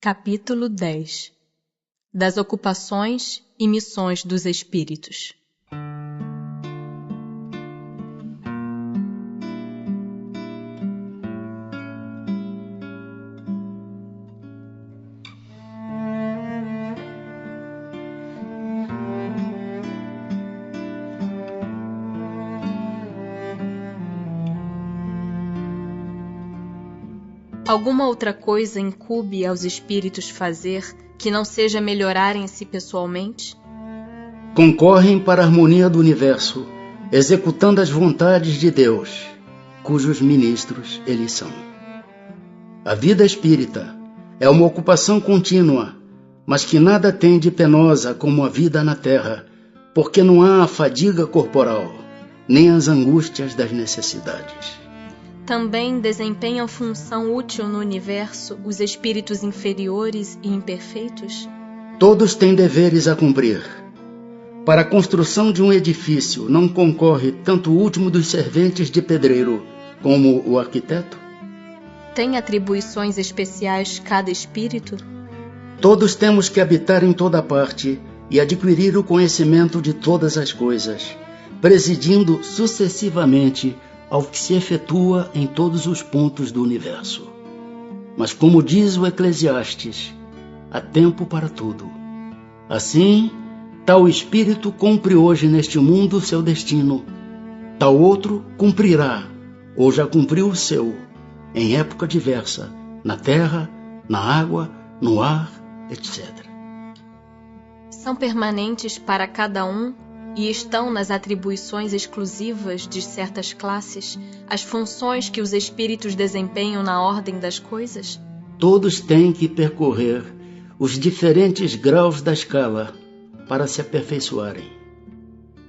Capítulo 10 Das ocupações e missões dos espíritos. Alguma outra coisa incube aos espíritos fazer que não seja melhorarem-se pessoalmente? Concorrem para a harmonia do universo, executando as vontades de Deus, cujos ministros eles são. A vida espírita é uma ocupação contínua, mas que nada tem de penosa como a vida na terra, porque não há a fadiga corporal, nem as angústias das necessidades. Também desempenham função útil no universo os espíritos inferiores e imperfeitos? Todos têm deveres a cumprir. Para a construção de um edifício não concorre tanto o último dos serventes de pedreiro como o arquiteto? Tem atribuições especiais cada espírito? Todos temos que habitar em toda parte e adquirir o conhecimento de todas as coisas, presidindo sucessivamente ao que se efetua em todos os pontos do universo. Mas como diz o Eclesiastes, há tempo para tudo. Assim, tal espírito cumpre hoje neste mundo seu destino, tal outro cumprirá, ou já cumpriu o seu, em época diversa, na terra, na água, no ar, etc. São permanentes para cada um e estão nas atribuições exclusivas de certas classes as funções que os espíritos desempenham na ordem das coisas? Todos têm que percorrer os diferentes graus da escala para se aperfeiçoarem.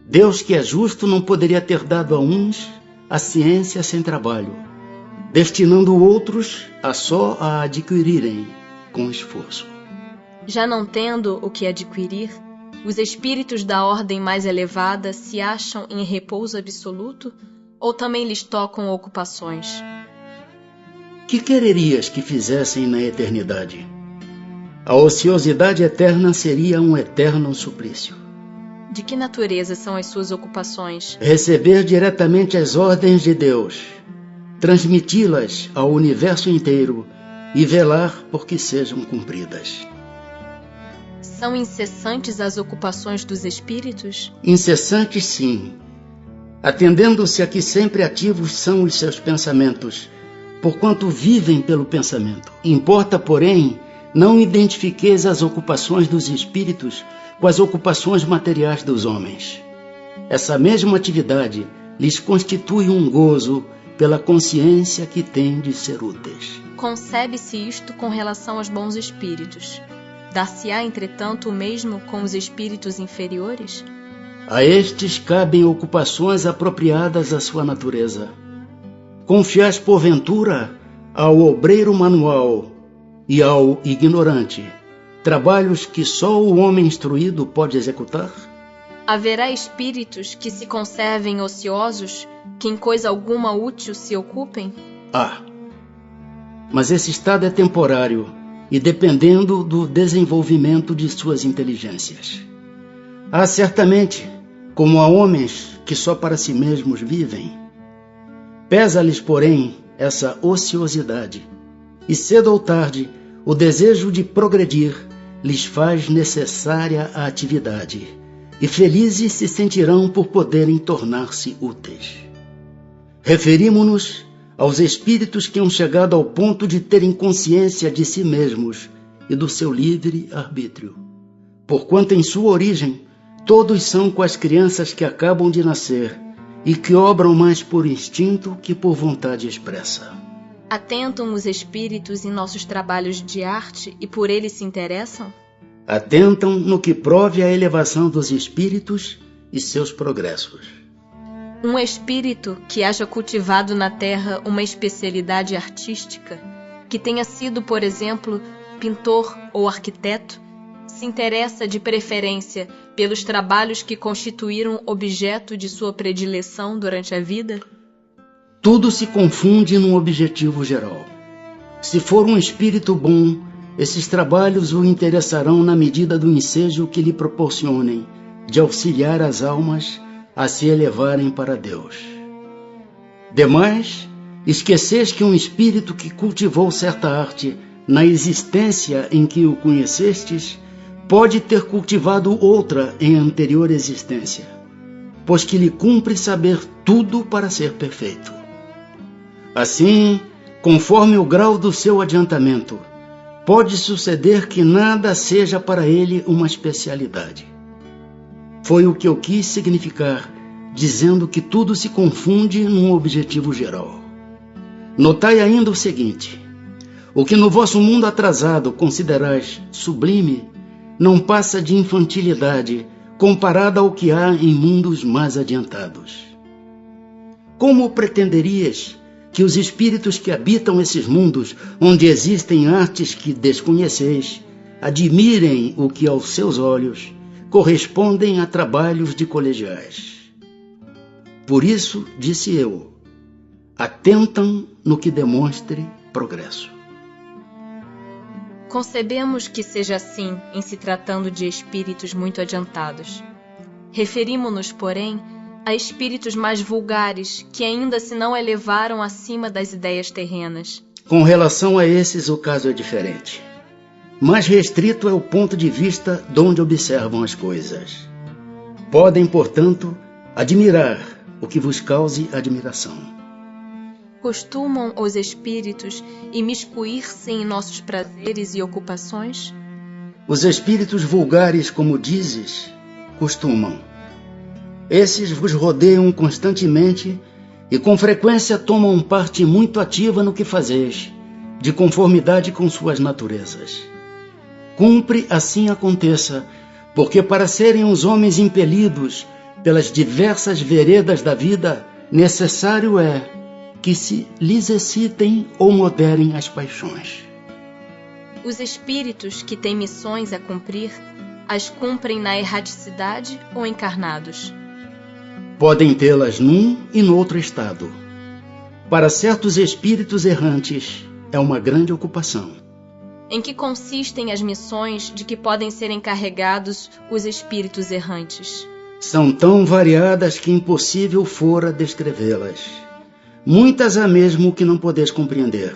Deus, que é justo, não poderia ter dado a uns a ciência sem trabalho, destinando outros a só a adquirirem com esforço. Já não tendo o que adquirir, os espíritos da ordem mais elevada se acham em repouso absoluto ou também lhes tocam ocupações? Que quererias que fizessem na eternidade? A ociosidade eterna seria um eterno suplício. De que natureza são as suas ocupações? Receber diretamente as ordens de Deus, transmiti-las ao universo inteiro e velar por que sejam cumpridas. São incessantes as ocupações dos espíritos? Incessantes, sim, atendendo-se a que sempre ativos são os seus pensamentos, porquanto vivem pelo pensamento. Importa, porém, não identifiqueis as ocupações dos espíritos com as ocupações materiais dos homens. Essa mesma atividade lhes constitui um gozo pela consciência que têm de ser úteis. Concebe-se isto com relação aos bons espíritos. Dar-se-á, entretanto, o mesmo com os espíritos inferiores? A estes cabem ocupações apropriadas à sua natureza. Confiais, porventura, ao obreiro manual e ao ignorante trabalhos que só o homem instruído pode executar? Haverá espíritos que se conservem ociosos, que em coisa alguma útil se ocupem? Mas esse estado é temporário e dependendo do desenvolvimento de suas inteligências. Há certamente, como há homens que só para si mesmos vivem. Pesa-lhes, porém, essa ociosidade, e cedo ou tarde o desejo de progredir lhes faz necessária a atividade, e felizes se sentirão por poderem tornar-se úteis. Referimo-nos aos espíritos que hão chegado ao ponto de terem consciência de si mesmos e do seu livre arbítrio, porquanto em sua origem todos são com as crianças que acabam de nascer e que obram mais por instinto que por vontade expressa. Atentam os espíritos em nossos trabalhos de arte e por eles se interessam? Atentam no que prove a elevação dos espíritos e seus progressos. Um espírito que haja cultivado na terra uma especialidade artística, que tenha sido, por exemplo, pintor ou arquiteto, se interessa de preferência pelos trabalhos que constituíram objeto de sua predileção durante a vida? Tudo se confunde num objetivo geral. Se for um espírito bom, esses trabalhos o interessarão na medida do ensejo que lhe proporcionem de auxiliar as almas a se elevarem para Deus. Demais, esqueceis que um espírito que cultivou certa arte na existência em que o conhecestes pode ter cultivado outra em anterior existência, pois que lhe cumpre saber tudo para ser perfeito. Assim, conforme o grau do seu adiantamento, pode suceder que nada seja para ele uma especialidade. Foi o que eu quis significar, dizendo que tudo se confunde num objetivo geral. Notai ainda o seguinte: o que no vosso mundo atrasado considerais sublime, não passa de infantilidade comparada ao que há em mundos mais adiantados. Como pretenderias que os espíritos que habitam esses mundos, onde existem artes que desconheceis, admirem o que aos seus olhos correspondem a trabalhos de colegiais? Por isso, disse eu, atentam no que demonstre progresso. Concebemos que seja assim em se tratando de espíritos muito adiantados. Referimo-nos, porém, a espíritos mais vulgares que ainda se não elevaram acima das ideias terrenas. Com relação a esses, o caso é diferente. Mais restrito é o ponto de vista de onde observam as coisas. Podem, portanto, admirar o que vos cause admiração. Costumam os espíritos imiscuir-se em nossos prazeres e ocupações? Os espíritos vulgares, como dizes, costumam. Esses vos rodeiam constantemente e com frequência tomam parte muito ativa no que fazeis, de conformidade com suas naturezas. Cumpre assim aconteça, porque para serem os homens impelidos pelas diversas veredas da vida, necessário é que se lhes excitem ou moderem as paixões. Os espíritos que têm missões a cumprir, as cumprem na erraticidade ou encarnados? Podem tê-las num e no outro estado. Para certos espíritos errantes, é uma grande ocupação. Em que consistem as missões de que podem ser encarregados os espíritos errantes? São tão variadas que impossível fora descrevê-las. Muitas há mesmo que não podeis compreender.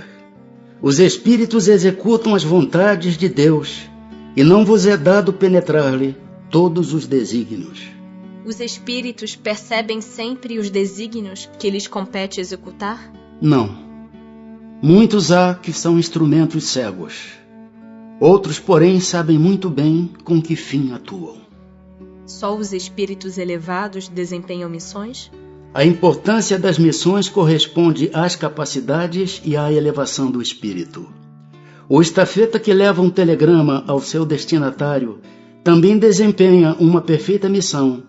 Os espíritos executam as vontades de Deus, e não vos é dado penetrar-lhe todos os desígnios. Os espíritos percebem sempre os desígnios que lhes compete executar? Não. Muitos há que são instrumentos cegos. Outros, porém, sabem muito bem com que fim atuam. Só os espíritos elevados desempenham missões? A importância das missões corresponde às capacidades e à elevação do espírito. O estafeta que leva um telegrama ao seu destinatário também desempenha uma perfeita missão,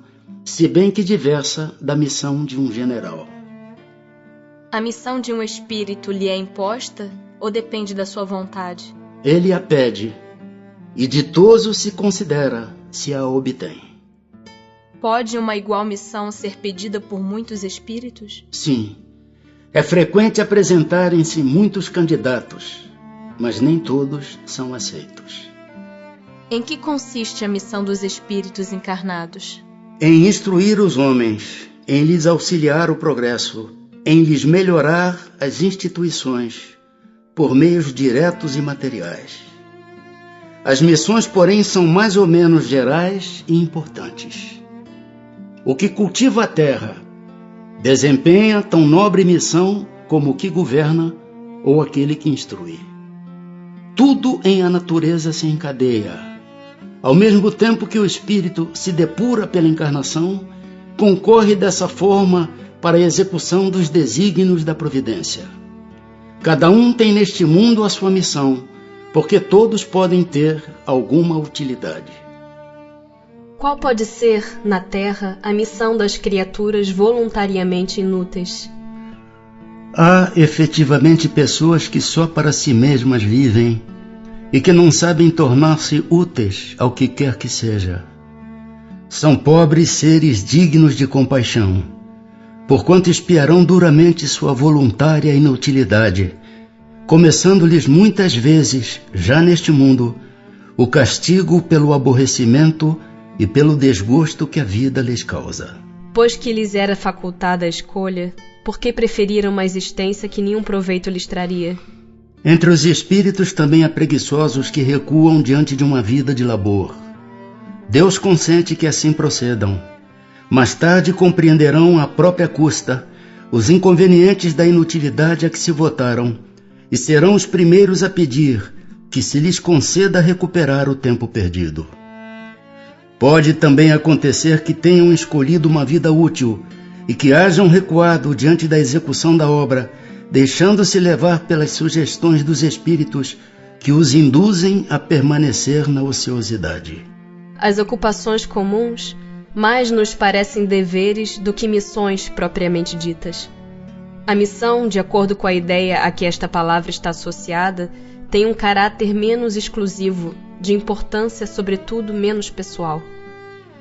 se bem que diversa da missão de um general. A missão de um espírito lhe é imposta ou depende da sua vontade? Ele a pede, e ditoso se considera se a obtém. Pode uma igual missão ser pedida por muitos espíritos? Sim. É frequente apresentarem-se muitos candidatos, mas nem todos são aceitos. Em que consiste a missão dos espíritos encarnados? Em instruir os homens, em lhes auxiliar o progresso, em lhes melhorar as instituições, por meios diretos e materiais. As missões, porém, são mais ou menos gerais e importantes. O que cultiva a terra desempenha tão nobre missão como o que governa ou aquele que instrui. Tudo em a natureza se encadeia. Ao mesmo tempo que o espírito se depura pela encarnação, concorre dessa forma para a execução dos desígnios da providência. Cada um tem neste mundo a sua missão, porque todos podem ter alguma utilidade. Qual pode ser, na Terra, a missão das criaturas voluntariamente inúteis? Há efetivamente pessoas que só para si mesmas vivem e que não sabem tornar-se úteis ao que quer que seja. São pobres seres dignos de compaixão, porquanto espiarão duramente sua voluntária inutilidade, começando-lhes muitas vezes, já neste mundo, o castigo pelo aborrecimento e pelo desgosto que a vida lhes causa. Pois que lhes era facultada a escolha, por que preferiram uma existência que nenhum proveito lhes traria? Entre os espíritos também há preguiçosos que recuam diante de uma vida de labor. Deus consente que assim procedam. Mais tarde compreenderão à própria custa os inconvenientes da inutilidade a que se votaram e serão os primeiros a pedir que se lhes conceda recuperar o tempo perdido. Pode também acontecer que tenham escolhido uma vida útil e que hajam recuado diante da execução da obra, deixando-se levar pelas sugestões dos espíritos que os induzem a permanecer na ociosidade. As ocupações comuns mais nos parecem deveres do que missões propriamente ditas. A missão, de acordo com a ideia a que esta palavra está associada, tem um caráter menos exclusivo, de importância, sobretudo, menos pessoal.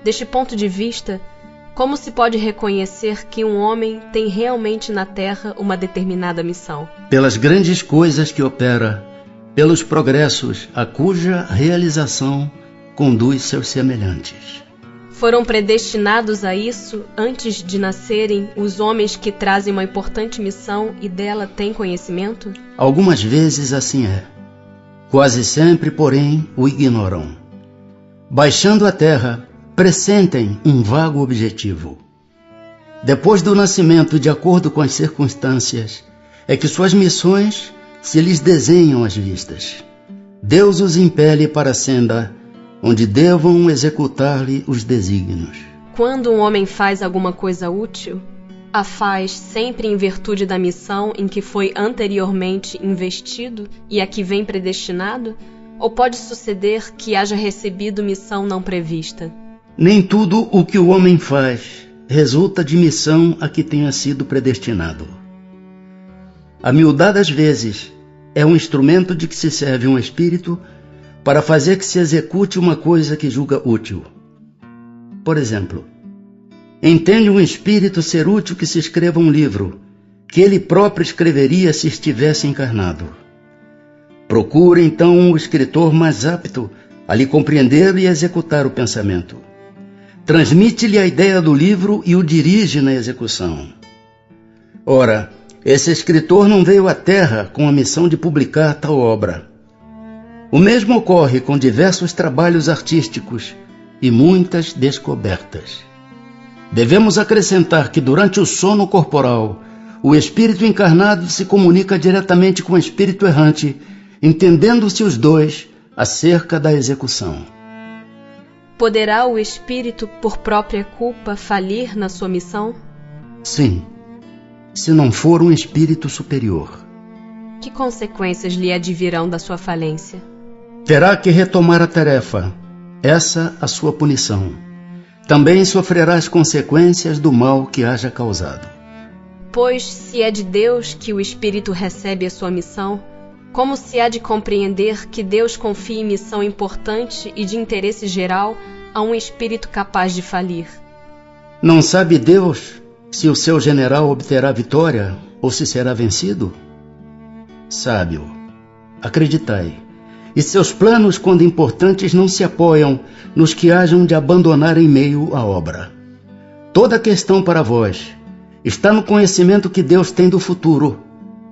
Deste ponto de vista, como se pode reconhecer que um homem tem realmente na Terra uma determinada missão? Pelas grandes coisas que opera, pelos progressos a cuja realização conduz seus semelhantes. Foram predestinados a isso antes de nascerem os homens que trazem uma importante missão e dela têm conhecimento? Algumas vezes assim é. Quase sempre, porém, o ignoram. Baixando a terra, pressentem um vago objetivo. Depois do nascimento, de acordo com as circunstâncias, é que suas missões se lhes desenham às vistas. Deus os impele para a senda onde devam executar-lhe os desígnios. Quando um homem faz alguma coisa útil, a faz sempre em virtude da missão em que foi anteriormente investido e a que vem predestinado? Ou pode suceder que haja recebido missão não prevista? Nem tudo o que o homem faz resulta de missão a que tenha sido predestinado. A miudade, às vezes, é um instrumento de que se serve um espírito para fazer que se execute uma coisa que julga útil. Por exemplo, entende um espírito ser útil que se escreva um livro, que ele próprio escreveria se estivesse encarnado. Procura então o escritor mais apto a lhe compreender e executar o pensamento. Transmite-lhe a ideia do livro e o dirige na execução. Ora, esse escritor não veio à Terra com a missão de publicar tal obra. O mesmo ocorre com diversos trabalhos artísticos e muitas descobertas. Devemos acrescentar que durante o sono corporal, o espírito encarnado se comunica diretamente com o espírito errante, entendendo-se os dois acerca da execução. Poderá o espírito, por própria culpa, falir na sua missão? Sim, se não for um espírito superior. Que consequências lhe advirão da sua falência? Terá que retomar a tarefa, essa a sua punição. Também sofrerá as consequências do mal que haja causado. Pois, se é de Deus que o espírito recebe a sua missão, como se há de compreender que Deus confie missão importante e de interesse geral a um espírito capaz de falir? Não sabe Deus se o seu general obterá vitória ou se será vencido? Sabe-o, acreditai. E seus planos, quando importantes, não se apoiam nos que hajam de abandonar em meio à obra. Toda a questão para vós está no conhecimento que Deus tem do futuro,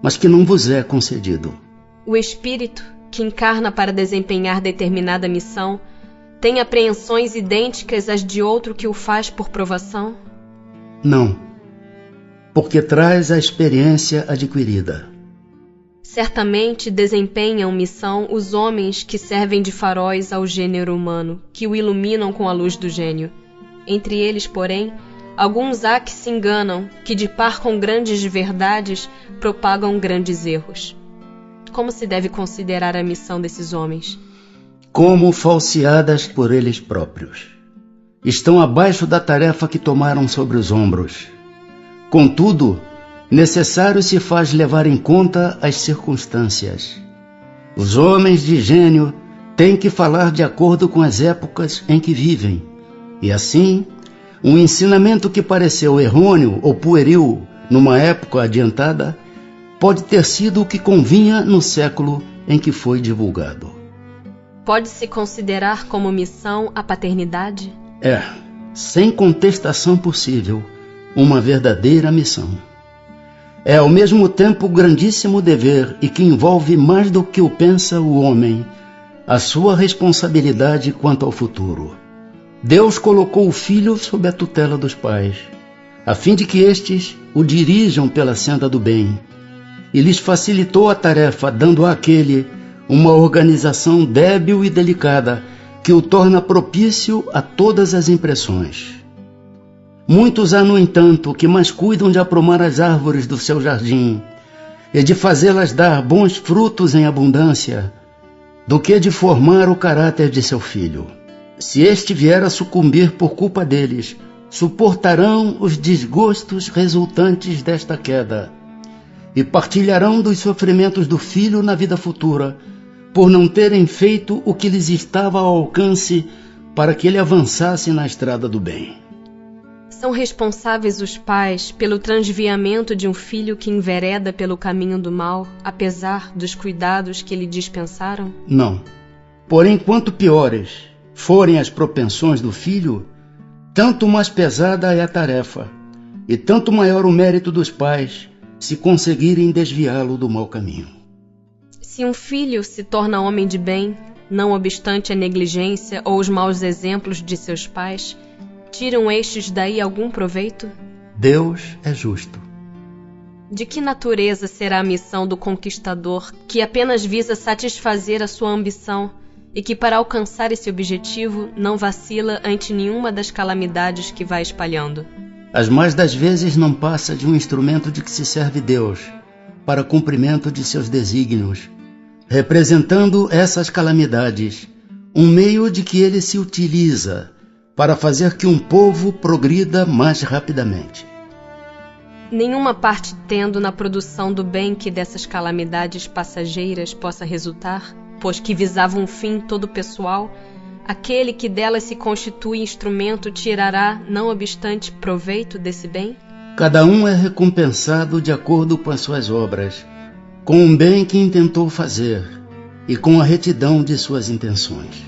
mas que não vos é concedido. O espírito, que encarna para desempenhar determinada missão, tem apreensões idênticas às de outro que o faz por provação? Não, porque traz a experiência adquirida. Certamente desempenham missão os homens que servem de faróis ao gênero humano, que o iluminam com a luz do gênio. Entre eles, porém, alguns há que se enganam, que de par com grandes verdades propagam grandes erros. Como se deve considerar a missão desses homens? Como falseadas por eles próprios. Estão abaixo da tarefa que tomaram sobre os ombros. Contudo, necessário se faz levar em conta as circunstâncias. Os homens de gênio têm que falar de acordo com as épocas em que vivem, e assim, um ensinamento que pareceu errôneo ou pueril numa época adiantada, pode ter sido o que convinha no século em que foi divulgado. Pode-se considerar como missão a paternidade? É, sem contestação possível, uma verdadeira missão. É ao mesmo tempo grandíssimo dever e que envolve mais do que o pensa o homem, a sua responsabilidade quanto ao futuro. Deus colocou o filho sob a tutela dos pais, a fim de que estes o dirijam pela senda do bem, e lhes facilitou a tarefa, dando àquele uma organização débil e delicada que o torna propício a todas as impressões. Muitos há, no entanto, que mais cuidam de aprumar as árvores do seu jardim e de fazê-las dar bons frutos em abundância, do que de formar o caráter de seu filho. Se este vier a sucumbir por culpa deles, suportarão os desgostos resultantes desta queda e partilharão dos sofrimentos do filho na vida futura, por não terem feito o que lhes estava ao alcance para que ele avançasse na estrada do bem. São responsáveis os pais pelo transviamento de um filho que envereda pelo caminho do mal, apesar dos cuidados que lhe dispensaram? Não. Porém, quanto piores forem as propensões do filho, tanto mais pesada é a tarefa, e tanto maior o mérito dos pais se conseguirem desviá-lo do mau caminho. Se um filho se torna homem de bem, não obstante a negligência ou os maus exemplos de seus pais, tiram estes daí algum proveito? Deus é justo. De que natureza será a missão do conquistador que apenas visa satisfazer a sua ambição e que, para alcançar esse objetivo, não vacila ante nenhuma das calamidades que vai espalhando? As mais das vezes não passa de um instrumento de que se serve Deus para cumprimento de seus desígnios, representando essas calamidades, um meio de que ele se utiliza para fazer que um povo progrida mais rapidamente. Nenhuma parte tendo na produção do bem que dessas calamidades passageiras possa resultar, pois que visava um fim todo pessoal, aquele que delas se constitui instrumento tirará, não obstante, proveito desse bem? Cada um é recompensado de acordo com as suas obras, com o bem que intentou fazer e com a retidão de suas intenções.